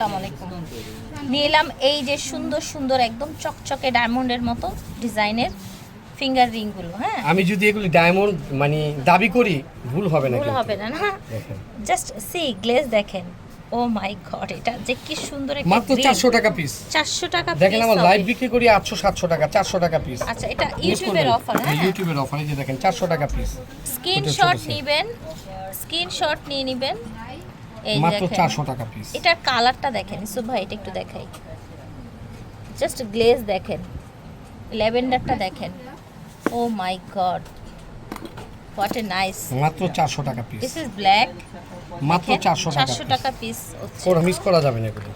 আসসালামু নিলাম এই যে সুন্দর সুন্দর একদম চকচকে ডায়মন্ডের মতো ডিজাইনের ফিঙ্গার রিং গুলো। হ্যাঁ, আমি যদি এগুলো ডায়মন্ড মানে দাবি করি ভুল হবে না, ভুল হবে না। না, জাস্ট সি গ্লেজ দেখেন। ও মাই গড, এটা যে কি সুন্দর একটা মাত্র 400 টাকা পিস। 400 টাকা পিস। দেখেন আমার লাইভ বিক্রি করি 800-700 টাকা, 400 টাকা পিস। আচ্ছা, এটা ইউটিউবের অফার। হ্যাঁ, ইউটিউবের অফার। এই যে দেখেন 400 টাকা পিস। স্ক্রিনশট নেবেন, স্ক্রিনশট নিয়ে নেবেন। এই মাত্র দেখেন 400 টাকা পিস। এটার কালারটা দেখেন ইসু ভাই, এটা একটু দেখাই। জাস্ট গ্লেজ দেখেন, ল্যাভেন্ডারটা দেখেন। ও মাই গড, হোয়াট এ নাইস। মাত্র 400 টাকা পিস। This is black. মাত্র 400 টাকা পিস হচ্ছে। পুরো মিস করা যাবে না এগুলো।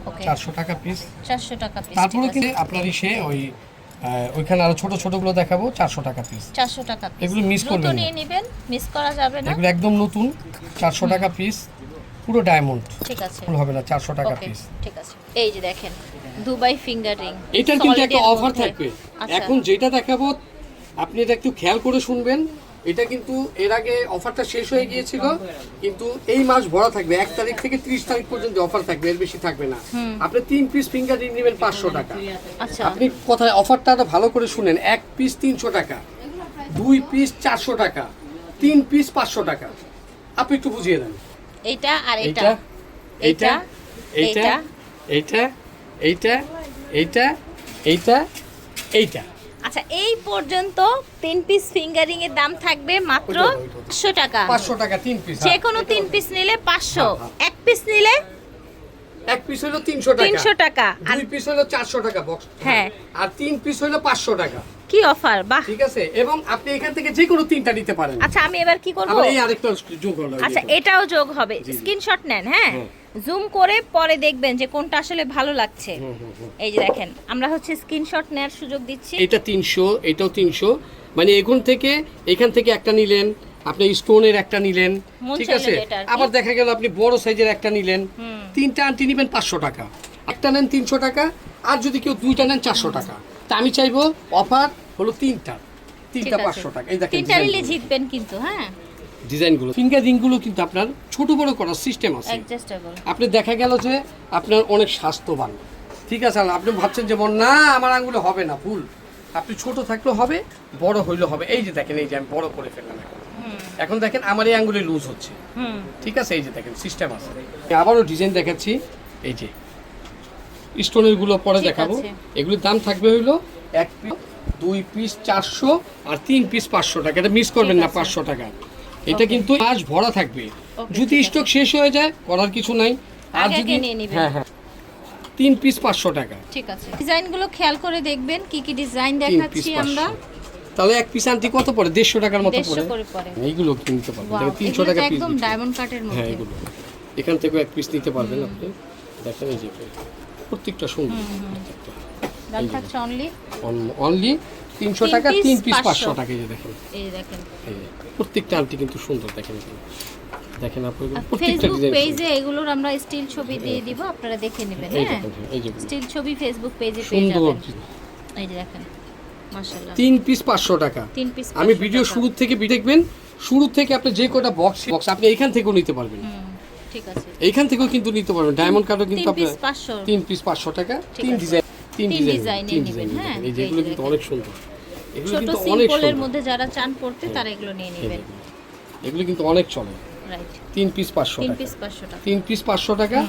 ওকে, 400 টাকা পিস। 400 টাকা পিস। তারপরে কি আপনারই সে ওইখানে আরো ছোট ছোট গুলো দেখাবো 400 টাকা পিস। 400 টাকা পিস। এগুলো মিস করবেন না, নিয়ে নেবেন, মিস করা যাবে না। এগুলো একদম নতুন 400 টাকা পিস, পুরো ডায়মন্ড। ঠিক আছে, ভুল হবে না, 400 টাকা পিস। ঠিক আছে। এই যে দেখেন দুবাই ফিঙ্গার রিং, এটার কিন্তু একটা অফার থাকবে। এখন যেটা দেখাবো আপনি এটা একটু খেয়াল করে শুনবেন। এটা কিন্তু এর আগে অফারটা শেষ হয়ে গিয়েছিল, কিন্তু এই মাস ভরা থাকবে। 1 তারিখ থেকে 30 তারিখ পর্যন্ত অফার থাকবে, এর বেশি থাকবে না। আপনি 3 পিস ফিঙ্গার রিং নেবেন 500 টাকা। আচ্ছা, আপনি কোথায় অফারটা ভালো করে শুনেন। 1 পিস 300 টাকা, 2 পিস 400 টাকা, 3 পিস 500 টাকা। আপনি একটু বুঝিয়ে দেন। এইটা আর এইটা, এইটা, এইটা, এইটা, এইটা, এইটা, এইটা, এইটা। আচ্ছা, এই পর্যন্ত 3 পিস ফিঙ্গারিং এর দাম থাকবে মাত্র 500 টাকা। 500 টাকা 3 পিস। যে কোনো 3 পিস নিলে 500, 1 পিস নিলে 1 পিস হলো 300 টাকা, 300 টাকা, আর 2 পিস হলো 400 টাকা বক্স। হ্যাঁ, আর 3 পিস হলো 500 টাকা। কি অফার! বাহ, ঠিক আছে। এবং আপনি এখান থেকে যে কোনো 3টা নিতে পারেন। আচ্ছা, আমি এবার কি করব? আবার এই আরেকটা যোগ হলো। আচ্ছা, এটাও যোগ হবে। স্ক্রিনশট নেন। হ্যাঁ, জুম করে পরে দেখবেন যে কোনটা আসলে ভালো লাগছে। এই যে দেখেন, আমরা হচ্ছে স্ক্রিনশট নেওয়ার সুযোগ দিচ্ছি। এটা 300, এটাও 300। মানে এখান থেকে একটা নিলেন, আপনি স্টোনের একটা নিলেন, ঠিক আছে। আবার দেখা গেল আপনি বড় সাইজের একটা নিলেন, 3টা আন্টি নেবেন 500 টাকা, একটা নেন 300 টাকা, আর যদি কেউ 2টা নেন 400 টাকা। তা আমি চাইবো অফার হলো 3টা 500 টাকা। এই দেখেন 3টা নিলে জিতবেন কিন্তু। হ্যাঁ, ডিজাইনগুলো ফিঙ্গার রিংগুলো কিন্তু আপনার ছোট বড় করার সিস্টেম আছে। অ্যাডজাস্টেবল। আপনি দেখা গেল যে আপনার অনেক স্বাস্থ্যবান, ঠিক আছে, আপনি ভাবছেন যে না আমার আঙ্গুলে হবে না, ভুল। আপনি ছোট থাকলেও হবে, বড় হইলেও হবে। এই যে দেখেন, এই যে আমি বড় করে ফেললাম এখন দেখেন আমার এই আঙ্গুলে লুজ হচ্ছে, ঠিক আছে। এই যে দেখেন সিস্টেম আছে। আবারও ডিজাইন দেখাচ্ছি। এই যে স্টোনের গুলো পরে দেখাবো। এগুলোর দাম থাকবে হইলো 1 পিস 2 পিস 400 আর 3 পিস 500 টাকা। এটা মিস করবেন না, 500 টাকা। এটা কিন্তু মাস ভরা থাকবে। যদি স্টক শেষ হয়ে যায় করার কিছু নাই। আর যদি হ্যাঁ 3 পিস 500 টাকা। ঠিক আছে, ডিজাইনগুলো খেয়াল করে দেখবেন কি কি ডিজাইন দেখাচ্ছি আমরা। তাহলে 1 পিস আন্টি কত পড়ে? 150 টাকার মতো পড়ে। এইগুলো কিনতে পারবেন। দেখেন 300 টাকা পিস, একদম ডায়মন্ড কাটের মধ্যে। হ্যাঁ, এগুলো এখান থেকে 1 পিস নিতে পারবেন আপনি। দেখেন এই যে প্রত্যেকটা সুন্দর, প্রত্যেকটা দাম থাকছে অনলি 300 টাকা, 3 পিস 500 টাকা। এই যে দেখেন, এই দেখেন প্রত্যেকটা আন্টি কিন্তু সুন্দর। দেখেন আপনারা প্রত্যেকটা ফেসবুক ডিজাইন পেজে এগুলোর আমরা স্টিল ছবি দিয়ে দিব, আপনারা দেখে নেবেন। হ্যাঁ, এই যে স্টিল ছবি ফেসবুক পেজে পেয়ে যাবেন। এই যে দেখেন, মাশাআল্লাহ 3 পিস 500 টাকা। 3 পিস। আমি ভিডিও শুরু থেকে দেখবেন, শুরু থেকে আপনি যে কোটা বক্স আপনি এখান থেকেও নিতে পারবেন। ঠিক আছে, এইখান থেকেও কিন্তু নিতে পারবেন। ডায়মন্ড কার্ডও কিন্তু আপনি 3 পিস 500 টাকা। 3 ডিজাইন নেবেন। হ্যাঁ, এই যেগুলো কিন্তু অনেক সুন্দর। এগুলো কিন্তু অনেক সুন্দর। সিম্পলের মধ্যে যারা চান পড়তে তারা এগুলো নিয়ে নেবেন। এগুলো কিন্তু অনেক চলে। রাইট, 3 পিস 500 টাকা। 3 পিস 500 টাকা। 3 পিস 500 টাকা।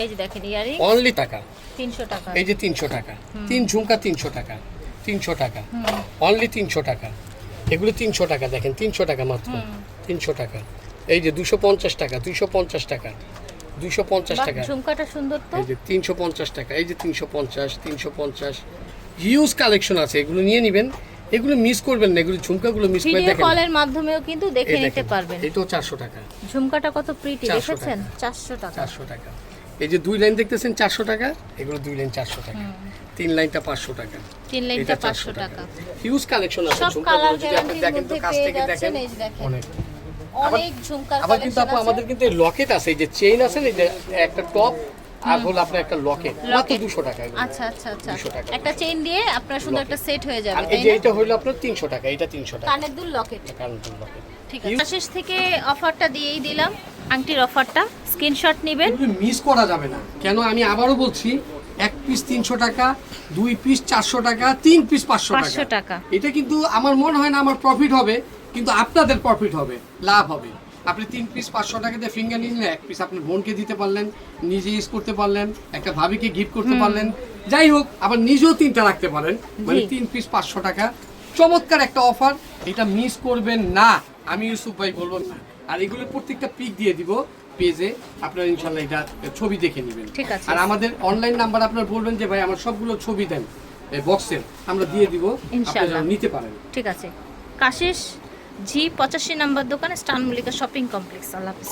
এই যে দেখেন ইয়ারিং অনলি টাকা 300 টাকা। এই যে 300 টাকা। 3 ঝুমকা 300 টাকা, 300 টাকা। অনলি 300 টাকা। এগুলো 300 টাকা। দেখেন 300 টাকা মাত্র, 300 টাকা। এই যে 250 টাকা, 250 টাকা, 250 টাকা। ঝুমকাটা সুন্দর তো। এই যে 350 টাকা। এই যে 350, 350। হিউজ কালেকশন আছে, এগুলো নিয়ে নেবেন। এগুলো মিস করবেন না, এগুলো ঝুমকাগুলো মিস করে দেখেন। ভিডিও কলের মাধ্যমেও কিন্তু দেখে নিতে পারবেন। এটাও 400 টাকা। ঝুমকাটা কত প্রিটি দেখেছেন? 400 টাকা। 400 টাকা। এই যে 2 লাইন দেখতেছেন 400 টাকা। এগুলো 2 লাইন 400 টাকা। 3 লাইনটা 500 টাকা। 3 লাইনটা 500 টাকা। হিউজ কালেকশন আছে সব ঝুমকাগুলো। কালার যদি আপনি দেখেন তো কাছ থেকে দেখেন অনেক ঝুমকার আবার কিন্তু আপু আমাদের কিন্তু লকেট আছে, এই যে চেইন আছে, এই যে একটা টপ আর হলো আপনার একটা লকেট, মাত্র 200 টাকা। আচ্ছা আচ্ছা আচ্ছা, একটা চেইন দিয়ে আপনার সুন্দর একটা সেট হয়ে যাবে। এই যে এটা হলো আপনার 300 টাকা, এটা 300 টাকা। কানের দুল লকেট। কানের দুল লকেট। ঠিক আছে, শেষ থেকে অফারটা দিয়েই দিলাম। আংটির অফারটা স্ক্রিনশট নেবেন। এগুলো মিস করা যাবে না। কেন আমি আবারও বলছি, 1 পিস 300 টাকা, 2 পিস 400 টাকা, 3 পিস 500 500 টাকা। এটা কিন্তু আমার মনে হয় না আমার প্রফিট হবে, কিন্তু আপনাদের প্রফিট হবে, লাভ হবে। আপনি 3 পিস 500 টাকা দিয়ে ফিঙ্গার নিলেন, 1 পিস আপনার বোনকে দিতে পারলেন, নিজে ইউজ করতে পারলেন, একটা ভাবিকে গিফট করতে পারলেন, যাই হোক আবার নিজেও 3টা রাখতে পারেন, মানে 3 পিস 500 টাকা। চমৎকার একটা অফার, এটা মিস করবেন না, আমি ইউসুফ ভাই বলবো না। আর এগুলো প্রত্যেকটা পিক দিয়ে দিব পেজে, আপনারা ইনশাল্লাহ এটা ছবি দেখে নেবেন। ঠিক আছে। আর আমাদের অনলাইন নাম্বার আপনারা বলবেন যে ভাই আমার সবগুলো ছবি দেন এই বক্সের, আমরা দিয়ে দিব, ইনশাআল্লাহ আপনারা নিতে পারেন। ঠিক আছে। কাশিস জি 85 নম্বর দোকানে স্টান মল্লিকা শপিং কমপ্লেক্স। আল্লাহ হাফেজ।